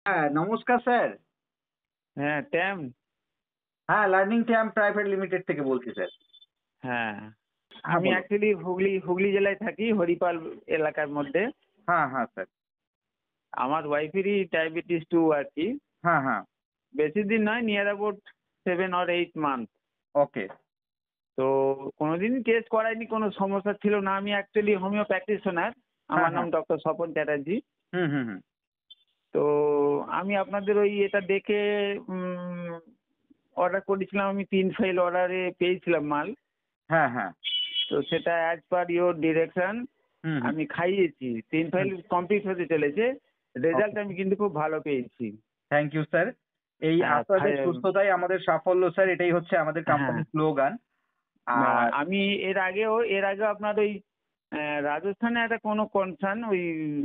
হ্যাঁ, নমস্কার স্যার। হ্যাঁ, ট্যাম। হ্যাঁ, লার্নিং ট্যাম্প প্রাইভেট লিমিটেড থেকে বলছি স্যার। হ্যাঁ, হ্যাঁ, আমি বলুন। অ্যাকচুয়ালি হুগলি জেলায় থাকি, হরিপাল এলাকার মধ্যে। হ্যাঁ, হ্যাঁ স্যার। আমার ওয়াইফেরই ডায়াবেটিস 2 আর কি। হ্যাঁ, হ্যাঁ। বেশি দিন নয়, নিয়ার অ্যাবাউট 7 or 8 মান্থ। ওকে। তো কোনোদিনই টেস্ট করাইনি, কোনো সমস্যা ছিল না। আমি অ্যাকচুয়ালি হোমিও প্র্যাকটিশনার। হ্যাঁ, আমার নাম হ্যাঁ। ডক্টর স্বপন চ্যাটার্জি। হুম, হুম, হুম। তো আমি আপনাদের ওই এটা দেখে অর্ডার করেছিলাম। আমি 3 ফাইল অর্ডারে পেয়েছিলাম মাল। হ্যাঁ, হ্যাঁ। তো সেটা অ্যাজ পার ইওর ডিরেকশন হুম, হুম। আমি খাইয়েছি। 3 হুম। ফাইল কমপ্লিট হতে চলেছে। ওকে। রেজাল্ট আমি কিন্তু খুব ভালো পেয়েছি। Thank you sir. এই হ্যাঁ, আপনাদের সুস্থতাই আমাদের সাফল্য স্যার। এটাই হচ্ছে আমাদের হ্যাঁ। কোম্পানির স্লোগান। আর আমি এর আগেও আপনার ওই রাজস্থানে একটা কোনো কনসার্ন ওই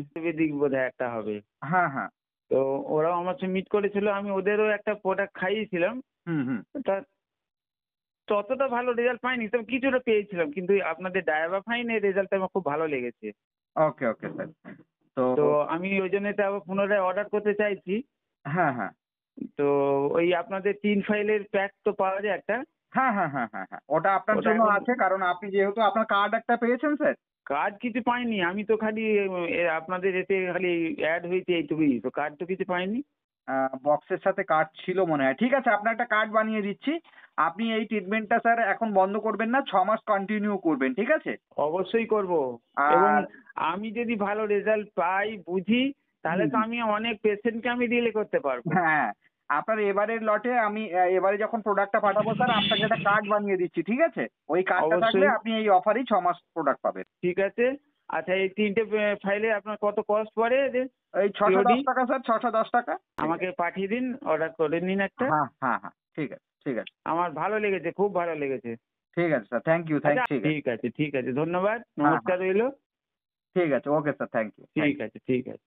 আয়ুর্বেদিক বোধহয় একটা হবে। হ্যাঁ, হ্যাঁ। তো ওরাও আমার সঙ্গে মিট করেছিল। আমি ওদেরও একটা প্রোডাক্ট খাইয়েছিলাম। হুম, হুম। তা ততটা ভালো রেজাল্ট পাইনি। তবে কিছুটা পেয়েছিলাম। কিন্তু আপনাদের ডায়াবাফাইন এর রেজাল্টটা আমার খুব ভালো লেগেছে। ওকে, ওকে স্যার। তো তো আমি ওই জন্য এটা আবার পুনরায় অর্ডার করতে চাইছি। হ্যাঁ, হ্যাঁ। তো ওই আপনাদের 3 ফাইলের প্যাক তো পাওয়া যায় একটা। হ্যাঁ, হ্যাঁ, হ্যাঁ, হ্যাঁ, হ্যাঁ। ওটা আপনার ওটা জন্য এখন আছে কারণ আপনি যেহেতু আপনার কার্ড একটা পেয়েছেন স্যার। কার্ড কিছু পাইনি। আমি তো খালি আপনাদের এতে খালি অ্যাড হয়েছে এইটুকুই। তো কার্ড তো কিছু পাইনি। বক্সের সাথে কার্ড ছিল মনে হয়। ঠিক আছে, আপনার একটা কার্ড বানিয়ে দিচ্ছি। আপনি এই ট্রিটমেন্টটা স্যার এখন বন্ধ করবেন না। ৬ মাস কন্টিনিউ করবেন। ঠিক আছে? অবশ্যই করব। এবং আর আমি যদি ভালো রেজাল্ট পাই, বুঝি, তাহলে হুম, তো হুম। আমি অনেক পেশেন্টকে আমি রিলে করতে পারবো। হ্যাঁ, আপনার এবারের লটে আমি এবারে যখন প্রোডাক্টটা পাঠাবো স্যার আপনাকে একটা কার্ড বানিয়ে দিচ্ছি। ঠিক আছে? ওই কার্ডটা থাকলে অবশ্যই। আপনি এই অফারেই ৬ মাস প্রোডাক্ট পাবেন। ঠিক আছে। আচ্ছা, এই ৩ টে ফাইলে আপনার কত কস্ট পড়ে এই সিওডি? ৳৬১০ স্যার, ৳৬১০। ঠিক আমাকে আছে? পাঠিয়ে দিন, অর্ডার করে নিন একটা। হ্যাঁ, হ্যাঁ, হ্যাঁ। ঠিক আছে, ঠিক আছে। আমার ভালো লেগেছে, খুব ভালো লেগেছে। ঠিক আছে স্যার। থ্যাংক ইউ, আচ্ছা, ঠিক আছে। ঠিক আছে, ঠিক আছে। ধন্যবাদ। হ্যাঁ, হ্যাঁ। নমস্কার রইলো। ঠিক আছে। Okay sir. Thank you, thank ঠিক ইউ। আছে, ঠিক আছে।